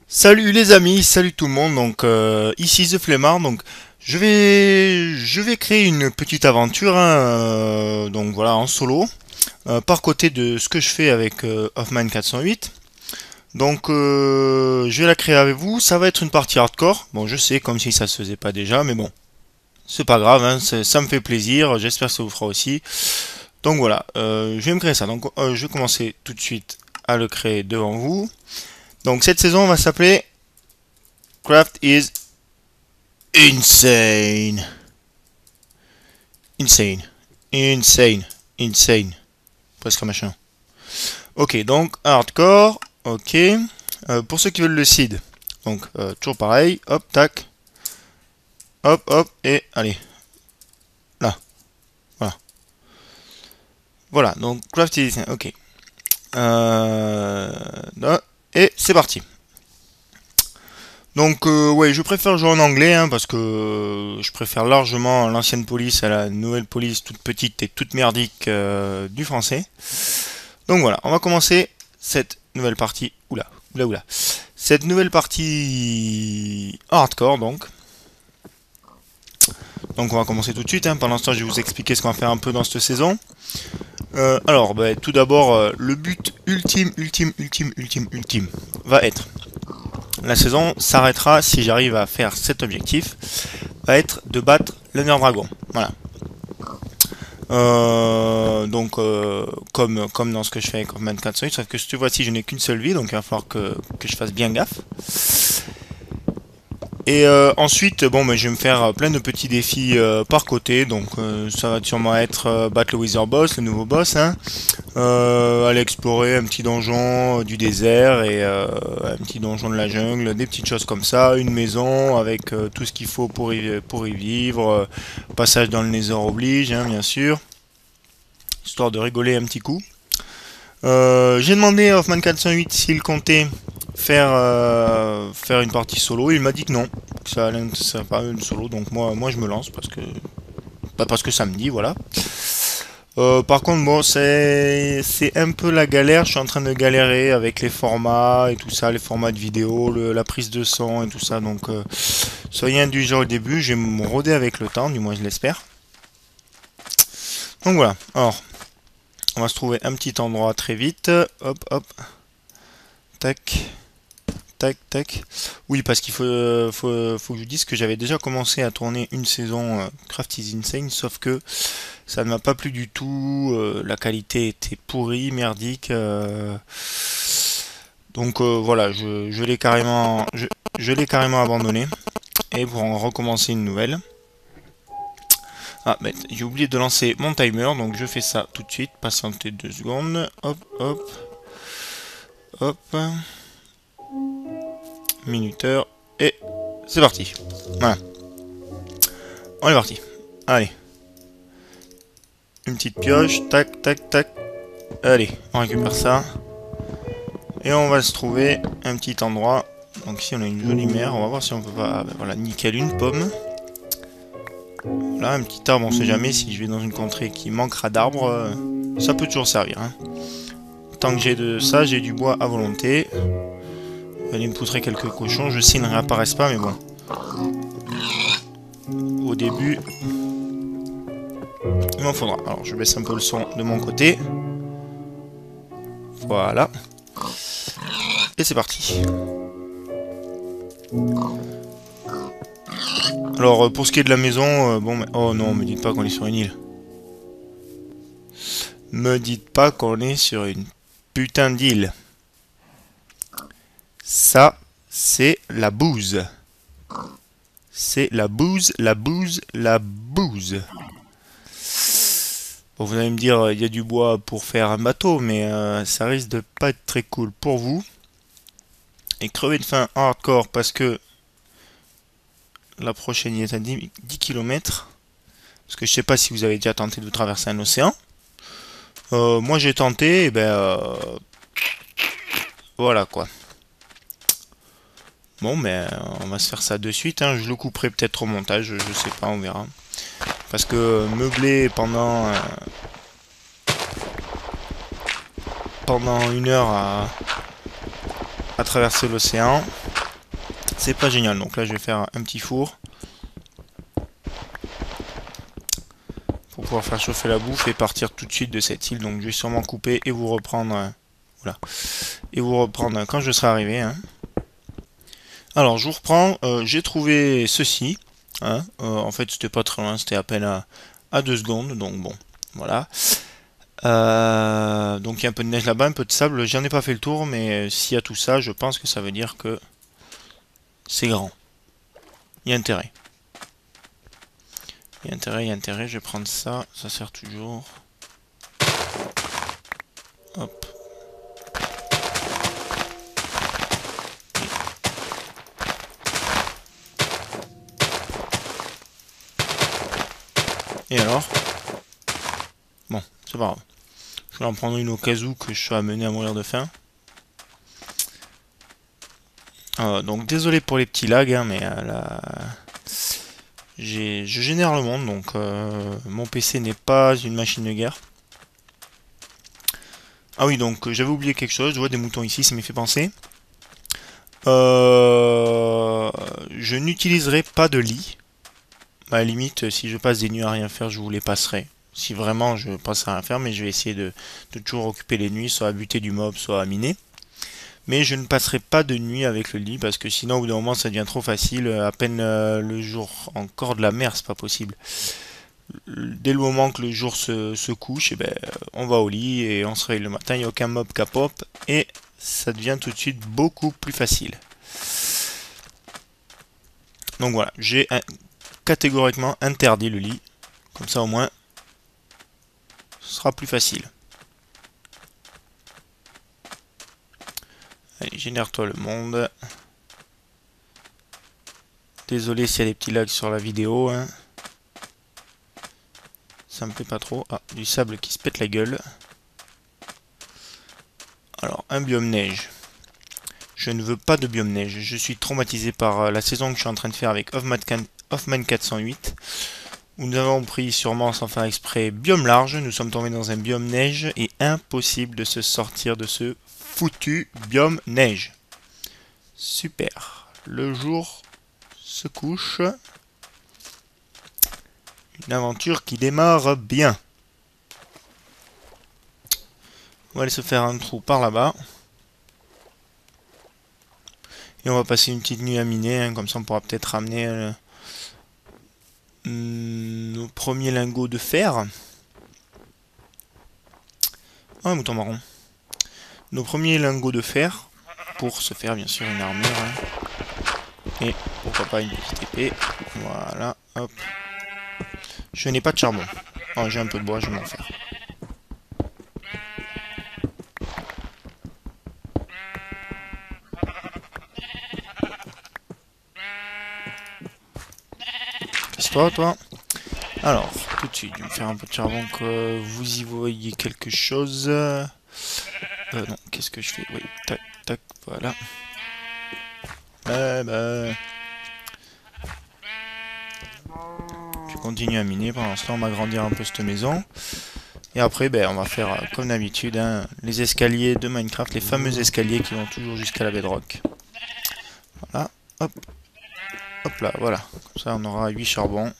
Salut les amis, salut tout le monde. Donc ici The Flemmard. Donc je vais créer une petite aventure, hein, donc voilà, en solo, par côté de ce que je fais avec Hoffman 408. Donc je vais la créer avec vous. Ça va être une partie hardcore. Bon, je sais, comme si ça se faisait pas déjà, mais bon, c'est pas grave, hein, ça me fait plaisir. J'espère que ça vous fera aussi. Donc voilà, je vais me créer ça. Donc je vais commencer tout de suite à le créer devant vous. Donc cette saison va s'appeler Craft is insane. Insane. Insane. Insane. Presque un machin. Ok, donc hardcore. Ok. Pour ceux qui veulent le seed. Donc toujours pareil. Hop, tac. Hop, hop. Et allez. Là. Voilà. Voilà. Donc craft is insane. Ok. Là. Et c'est parti. Donc ouais, je préfère jouer en anglais, hein, parce que je préfère largement l'ancienne police à la nouvelle police toute petite et toute merdique du français. Donc voilà, on va commencer cette nouvelle partie. Oula, oula, oula. Cette nouvelle partie hardcore donc. Donc on va commencer tout de suite, hein. Pendant ce temps, je vais vous expliquer ce qu'on va faire un peu dans cette saison. Alors, bah, tout d'abord, le but ultime va être, la saison s'arrêtera si j'arrive à faire cet objectif, va être de battre l'Under Dragon. Voilà. Comme dans ce que je fais avec Hoffman 408, sauf que cette fois-ci je n'ai qu'une seule vie, donc il va falloir que je fasse bien gaffe. Et ensuite, bon, ben, je vais me faire plein de petits défis par côté, donc ça va sûrement être battre le Wither Boss, le nouveau boss, hein, aller explorer un petit donjon du désert et un petit donjon de la jungle, des petites choses comme ça, une maison avec tout ce qu'il faut pour y vivre, passage dans le Nether oblige, hein, bien sûr, histoire de rigoler un petit coup. J'ai demandé à Hoffman 408 s'il comptait faire une partie solo. Il m'a dit que non, que ça pas une solo. Donc moi je me lance parce que ça me dit, voilà. Par contre, bon, c'est un peu la galère. Je suis en train de galérer avec les formats et tout ça, les formats de vidéo, la prise de son et tout ça. Donc soyez indulgents au début. Je vais me roder avec le temps, du moins je l'espère. Donc voilà. Alors, on va se trouver un petit endroit très vite. Hop, hop. Tac. Tac, tac. Oui, parce qu'il faut que je vous dise que j'avais déjà commencé à tourner une saison Craft is Insane, sauf que ça ne m'a pas plu du tout. La qualité était pourrie, merdique. Donc voilà, je l'ai carrément abandonné. Et pour en recommencer une nouvelle. Ah, mais j'ai oublié de lancer mon timer, donc je fais ça tout de suite. Patientez 2 secondes. Hop, hop, hop. Minuteur. Et c'est parti. Voilà. On est parti. Allez. Une petite pioche. Tac, tac, tac. Allez, on récupère ça. Et on va se trouver un petit endroit. Donc ici on a une jolie mer. On va voir si on peut pas... Ah, ben voilà, nickel, une pomme. Là, un petit arbre, on sait jamais. Si je vais dans une contrée qui manquera d'arbres, ça peut toujours servir, hein. Tant que j'ai de ça, j'ai du bois à volonté. Aller me poutrer quelques cochons. Je sais, ils ne réapparaissent pas, mais bon. Au début, il m'en faudra. Alors, je baisse un peu le son de mon côté. Voilà. Et c'est parti. Alors, pour ce qui est de la maison, bon... Oh non, me dites pas qu'on est sur une île. Me dites pas qu'on est sur une putain d'île. Ça, c'est la bouse. C'est la bouse, la bouse, la bouse. Bon, vous allez me dire, il y a du bois pour faire un bateau, mais ça risque de pas être très cool pour vous. Et crever de faim hardcore parce que la prochaine est à 10 km. Parce que je sais pas si vous avez déjà tenté de traverser un océan. Moi j'ai tenté, et ben voilà quoi. Bon, mais on va se faire ça de suite, hein. Je le couperai peut-être au montage, je sais pas, on verra. Parce que meubler pendant 1 heure à traverser l'océan, c'est pas génial. Donc là, je vais faire un petit four pour pouvoir faire chauffer la bouffe et partir tout de suite de cette île. Donc je vais sûrement couper et vous reprendre, voilà, et vous reprendre quand je serai arrivé. Hein. Alors je vous reprends. J'ai trouvé ceci. Hein. En fait, c'était pas très loin, c'était à peine à 2 secondes. Donc bon, voilà. Donc il y a un peu de neige là-bas, un peu de sable. J'en ai pas fait le tour, mais s'il y a tout ça, je pense que ça veut dire que c'est grand. Il y a intérêt. Il y a intérêt, il y a intérêt. Je vais prendre ça. Ça sert toujours. Hop. Et alors? Bon, c'est pas grave. Je vais en prendre une au cas où que je sois amené à mourir de faim. Donc désolé pour les petits lags, hein, mais là, je génère le monde, donc mon PC n'est pas une machine de guerre. Ah oui, donc j'avais oublié quelque chose, je vois des moutons ici, ça m'y fait penser. Je n'utiliserai pas de lit. À la limite, si je passe des nuits à rien faire, je vous les passerai. Si vraiment je passe à rien faire, mais je vais essayer de toujours occuper les nuits, soit à buter du mob, soit à miner. Mais je ne passerai pas de nuit avec le lit parce que sinon au bout d'un moment ça devient trop facile. À peine le jour encore de la mer, c'est pas possible. Dès le moment que le jour se couche, et ben, on va au lit et on se réveille le matin, il n'y a aucun mob qui pop et ça devient tout de suite beaucoup plus facile. Donc voilà, j'ai catégoriquement interdit le lit. Comme ça au moins, ce sera plus facile. Allez, génère-toi le monde. Désolé s'il y a des petits lags sur la vidéo. Hein. Ça me plaît pas trop. Ah, du sable qui se pète la gueule. Alors, un biome neige. Je ne veux pas de biome neige. Je suis traumatisé par la saison que je suis en train de faire avec Hoffman 408. Où nous avons pris sûrement sans faire exprès biome large. Nous sommes tombés dans un biome neige et impossible de se sortir de ce foutu biome neige. Super. Le jour se couche. Une aventure qui démarre bien. On va aller se faire un trou par là-bas. Et on va passer une petite nuit à miner. Hein, comme ça on pourra peut-être ramener nos premiers lingots de fer. Oh, un mouton marron. Nos premiers lingots de fer. Pour se faire bien sûr une armure. Hein. Et pourquoi pas une petite épée. Voilà. Hop. Je n'ai pas de charbon. Oh, j'ai un peu de bois, je vais m'en faire. Casse-toi, toi. Alors, tout de suite, je vais me faire un peu de charbon que vous y voyez quelque chose. Non, qu'est-ce que je fais? Oui, tac, tac, voilà. Je continue à miner pendant ce temps, on va agrandir un peu cette maison. Et après, ben, on va faire comme d'habitude, hein, les escaliers de Minecraft, les fameux escaliers qui vont toujours jusqu'à la bedrock. Voilà, hop, hop là, voilà. Comme ça, on aura 8 charbons.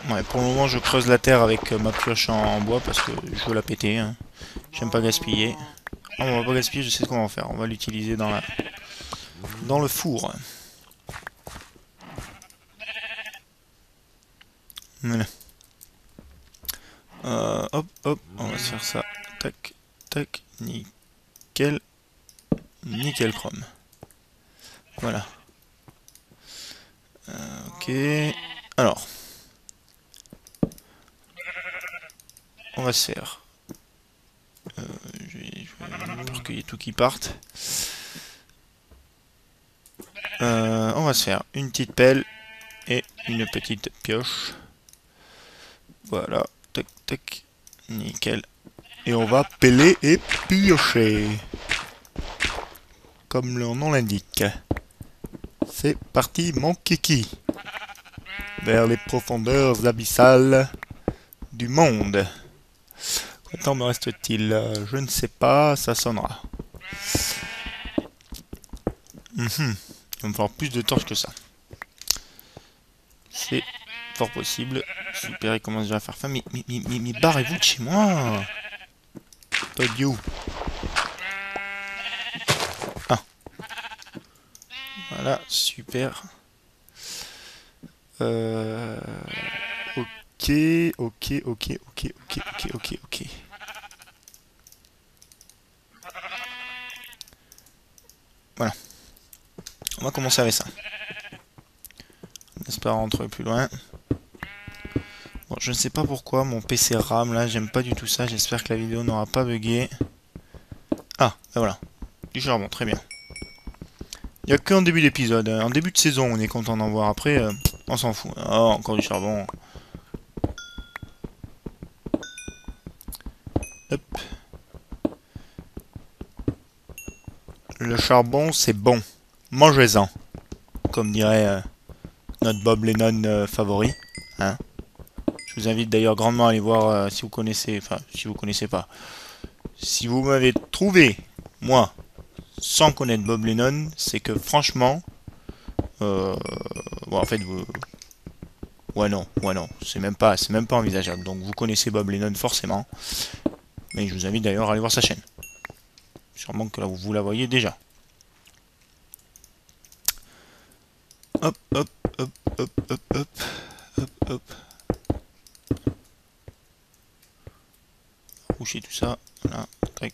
Ouais, pour le moment, je creuse la terre avec ma pioche en bois parce que je veux la péter. Hein. J'aime pas gaspiller. Oh, on va pas gaspiller, je sais ce qu'on va en faire. On va l'utiliser dans le four. Voilà. Hop, hop, on va se faire ça. Tac, tac, nickel. Nickel chrome. Voilà. Ok. Alors. On va se faire. Je vais pour qu'il y ait tout qui parte. On va se faire une petite pelle et une petite pioche. Voilà. Tac, tac. Nickel. Et on va peler et piocher. Comme le nom l'indique. C'est parti mon kiki. Vers les profondeurs abyssales du monde. Combien de temps me reste-t-il? Je ne sais pas, ça sonnera. Il va me falloir plus de torches que ça. C'est fort possible. Super, il commence déjà à faire faim. Mais barrez-vous de chez moi! Pas you. Ah. Voilà, super. Ok. Voilà. On va commencer avec ça. On espère rentrer plus loin. Bon, je ne sais pas pourquoi mon PC rame là, j'aime pas du tout ça. J'espère que la vidéo n'aura pas bugué. Ah, ben voilà. Du charbon, très bien. Il n'y a qu'en début d'épisode. En début de saison, on est content d'en voir. Après, on s'en fout. Oh, encore du charbon. Hop. Le charbon, c'est bon. Mangez-en. Comme dirait notre Bob Lennon favori. Hein. Je vous invite d'ailleurs grandement à aller voir si vous connaissez. Enfin, si vous connaissez pas. Si vous m'avez trouvé, moi, sans connaître Bob Lennon, c'est que franchement... bon, en fait, vous... Ouais non, c'est même pas envisageable. Donc vous connaissez Bob Lennon forcément. Mais je vous invite d'ailleurs à aller voir sa chaîne. Sûrement que là vous la voyez déjà. Hop. Coucher tout ça. Voilà. Tac.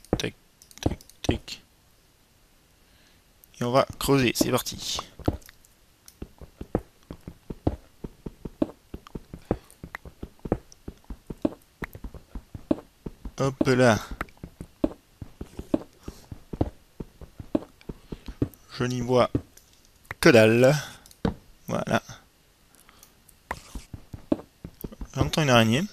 Et on va creuser, c'est parti. Hop là. Je n'y vois que dalle. Voilà. J'entends une araignée.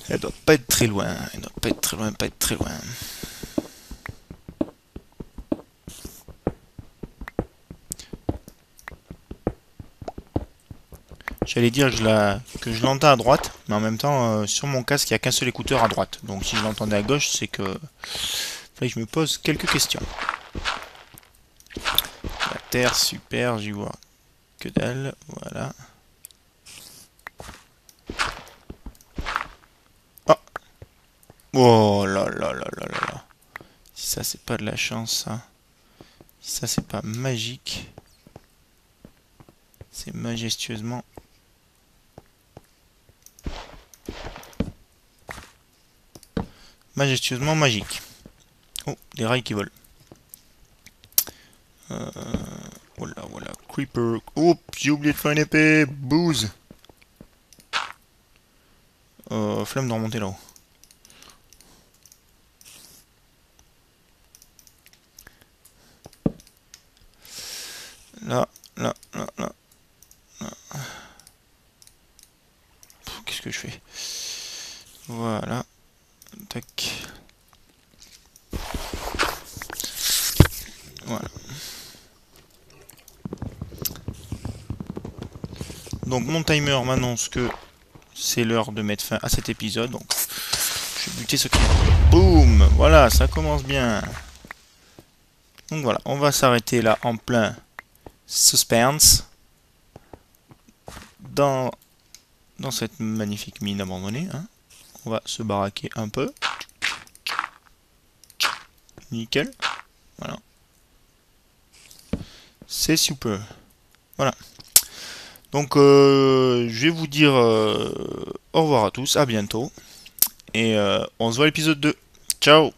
Elle doit pas être très loin. Pas être très loin. J'allais dire que je l'entends à droite, mais en même temps, sur mon casque, il n'y a qu'un seul écouteur à droite. Donc si je l'entendais à gauche, c'est que... Fallait que je me pose quelques questions. La terre, super, j'y vois que dalle, voilà. Oh! Oh là là. Si ça, c'est pas de la chance, ça. Si ça, c'est pas magique. C'est majestueusement... Majestueusement magique. Oh, des rails qui volent. Voilà, creeper. Oups, j'ai oublié de faire une épée. Booze. Flamme de remonter là-haut. Là. Qu'est-ce que je fais? Voilà. Tac. Voilà. Donc mon timer m'annonce que c'est l'heure de mettre fin à cet épisode. Donc je vais buter ce qui... Boum! Voilà, ça commence bien. Donc voilà, on va s'arrêter là en plein suspense. Dans cette magnifique mine abandonnée. Hein. On va se baraquer un peu. Nickel. Voilà. C'est super. Voilà. Donc je vais vous dire au revoir à tous, à bientôt. Et on se voit à l'épisode 2. Ciao!